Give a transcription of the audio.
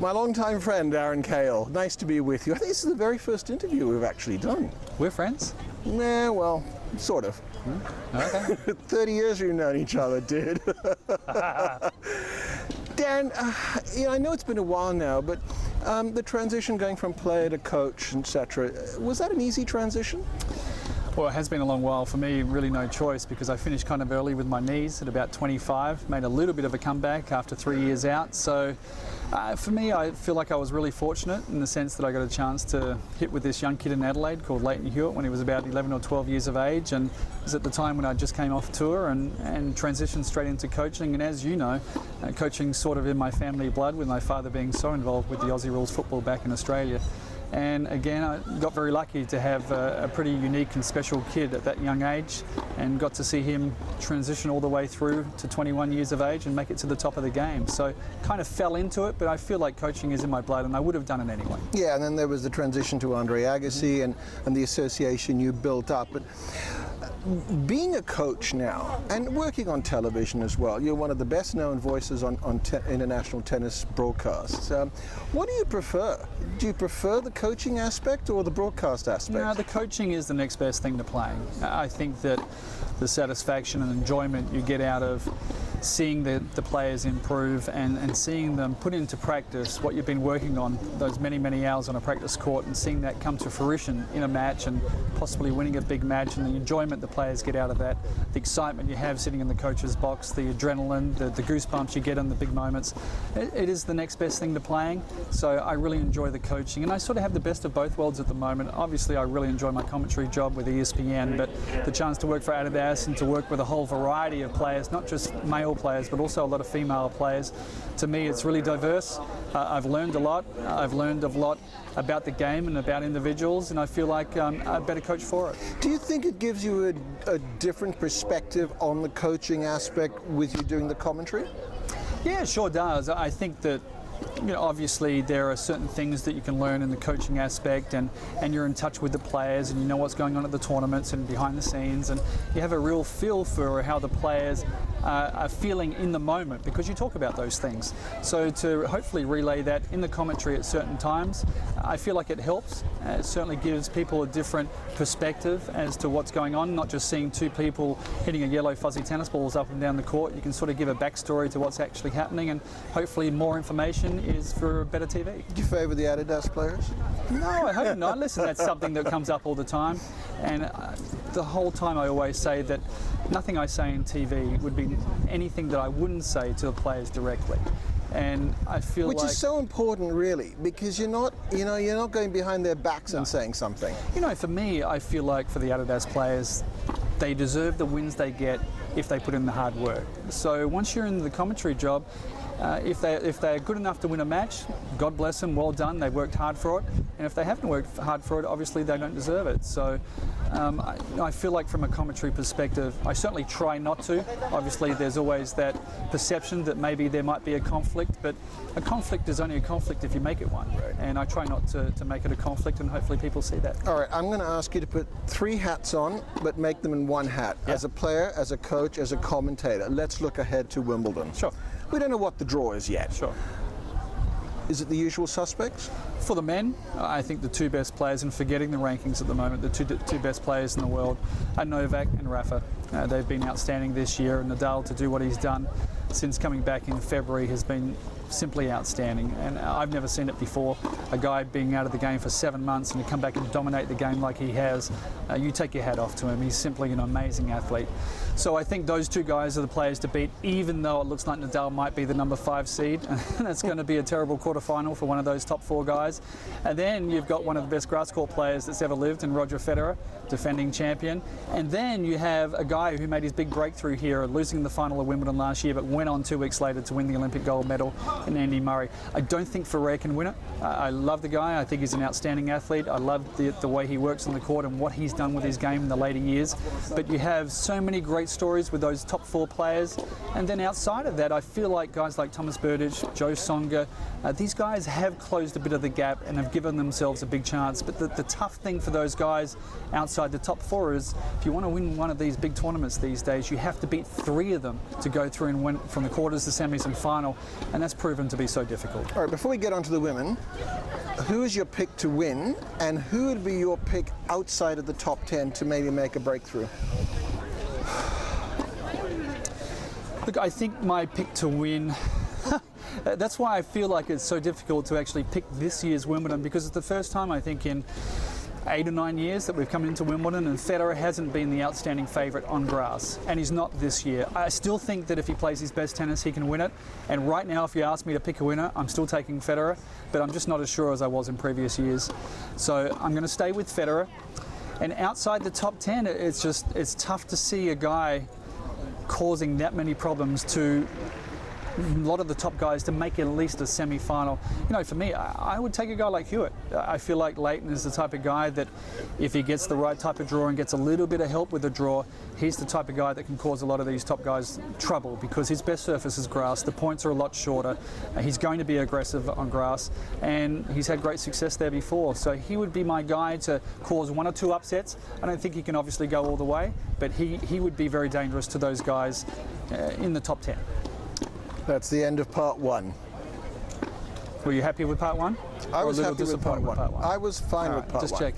My longtime friend, Aaron Cahill. Nice to be with you. I think this is the very first interview we've actually done. We're friends? Nah, well, sort of. Okay. 30 years we've known each other, dude. Dan, I know it's been a while now, but the transition going from player to coach, etc., was that an easy transition? Well, it has been a long while for me, really no choice, because I finished kind of early with my knees at about 25, made a little bit of a comeback after 3 years out. So for me, I feel like I was really fortunate in the sense that I got a chance to hit with this young kid in Adelaide called Leighton Hewitt when he was about 11 or 12 years of age, and it was at the time when I just came off tour and transitioned straight into coaching. And as you know, coaching's sort of in my family blood, with my father being so involved with the Aussie rules football back in Australia. And again, I got very lucky to have a pretty unique and special kid at that young age, and got to see him transition all the way through to 21 years of age and make it to the top of the game. So kind of fell into it, but I feel like coaching is in my blood and I would have done it anyway. Yeah, and then there was the transition to Andre Agassi and the association you built up. But being a coach now and working on television as well, you're one of the best known voices on international tennis broadcasts. What do you prefer? Do you prefer the coaching aspect or the broadcast aspect? No, the coaching is the next best thing to playing. I think that the satisfaction and enjoyment you get out of seeing the players improve and seeing them put into practice what you've been working on those many hours on a practice court, and seeing that come to fruition in a match and possibly winning a big match, and the enjoyment the players get out of that, the excitement you have sitting in the coach's box, the adrenaline, the goosebumps you get in the big moments. It is the next best thing to playing. So I really enjoy the coaching, and I sort of have the best of both worlds at the moment. Obviously I really enjoy my commentary job with ESPN, but the chance to work for Adidas and to work with a whole variety of players, not just male players but also a lot of female players, to me it's really diverse. I've learned a lot. I've learned a lot about the game and about individuals, and I feel like I'm a better coach for it. Do you think it gives you a different perspective on the coaching aspect with you doing the commentary? Yeah, it sure does. I think that obviously there are certain things that you can learn in the coaching aspect, and you're in touch with the players and you know what's going on at the tournaments and behind the scenes, and you have a real feel for how the players are feeling in the moment, because you talk about those things. So to hopefully relay that in the commentary at certain times, I feel like it helps. It certainly gives people a different perspective as to what's going on, not just seeing two people hitting a yellow fuzzy tennis balls up and down the court. You can sort of give a backstory to what's actually happening, and hopefully more information is for better TV. Do you favour the Adidas players? No, I hope not. Listen, that's something that comes up all the time, and the whole time I always say that nothing I say in TV would be anything that I wouldn't say to the players directly. And I feel Which is so important, really, because you're not going behind their backs and saying something. For me, I feel like for the Adidas players, they deserve the wins they get if they put in the hard work. So once you're in the commentary job, if they're good enough to win a match, God bless them, well done, they worked hard for it. And if they haven't worked hard for it, obviously they don't deserve it. So I feel like from a commentary perspective, I certainly try not to. Obviously there's always that perception that maybe there might be a conflict, but a conflict is only a conflict if you make it one. Right. And I try not to make it a conflict, and hopefully people see that. All right, I'm going to ask you to put 3 hats on, but make them in one hat. Yeah. As a player, as a coach, as a commentator. Let's look ahead to Wimbledon. Sure. We don't know what the draw is yet. Sure. Is it the usual suspects? For the men, I think the 2 best players, and forgetting the rankings at the moment, the two best players in the world are Novak and Rafa. They've been outstanding this year, and Nadal, to do what he's done since coming back in February, has been simply outstanding, and I've never seen it before. A guy being out of the game for 7 months and to come back and dominate the game like he has, you take your hat off to him. He's simply an amazing athlete. So I think those 2 guys are the players to beat, even though it looks like Nadal might be the number 5 seed. That's going to be a terrible quarterfinal for one of those top 4 guys. And then you've got one of the best grass court players that's ever lived in Roger Federer, defending champion. And then you have a guy who made his big breakthrough here, losing the final of Wimbledon last year, but went on 2 weeks later to win the Olympic gold medal, in Andy Murray. I don't think Ferrer can win it. I love the guy. I think he's an outstanding athlete. I love the way he works on the court and what he's done with his game in the later years. But you have so many great stories with those top 4 players. And then outside of that, I feel like guys like Thomas Berdych, Joe Songa, these guys have closed a bit of the gap and have given themselves a big chance. But the tough thing for those guys outside the top 4 is, if you want to win one of these big tournaments these days, you have to beat 3 of them to go through and from the quarters, the semis and final, and that's proven to be so difficult. All right, before we get on to the women, who is your pick to win, and who would be your pick outside of the top 10 to maybe make a breakthrough? Look, I think my pick to win, that's why I feel like it's so difficult to actually pick this year's Wimbledon, because it's the first time I think in 8 or 9 years that we've come into Wimbledon, and Federer hasn't been the outstanding favourite on grass, and he's not this year. I still think that if he plays his best tennis, he can win it. And right now, if you ask me to pick a winner, I'm still taking Federer, but I'm just not as sure as I was in previous years. So I'm going to stay with Federer. And outside the top 10, it's tough to see a guy causing that many problems to a lot of the top guys to make at least a semi-final. You know, for me, I would take a guy like Hewitt. I feel like Leighton is the type of guy that if he gets the right type of draw and gets a little bit of help with the draw, he's the type of guy that can cause a lot of these top guys trouble, because his best surface is grass. The points are a lot shorter. He's going to be aggressive on grass, and he's had great success there before. So he would be my guy to cause 1 or 2 upsets. I don't think he can obviously go all the way, but he would be very dangerous to those guys in the top 10. That's the end of part 1. Were you happy with part 1? I was happy with part 1. With part 1? I was fine with part 1. Just check.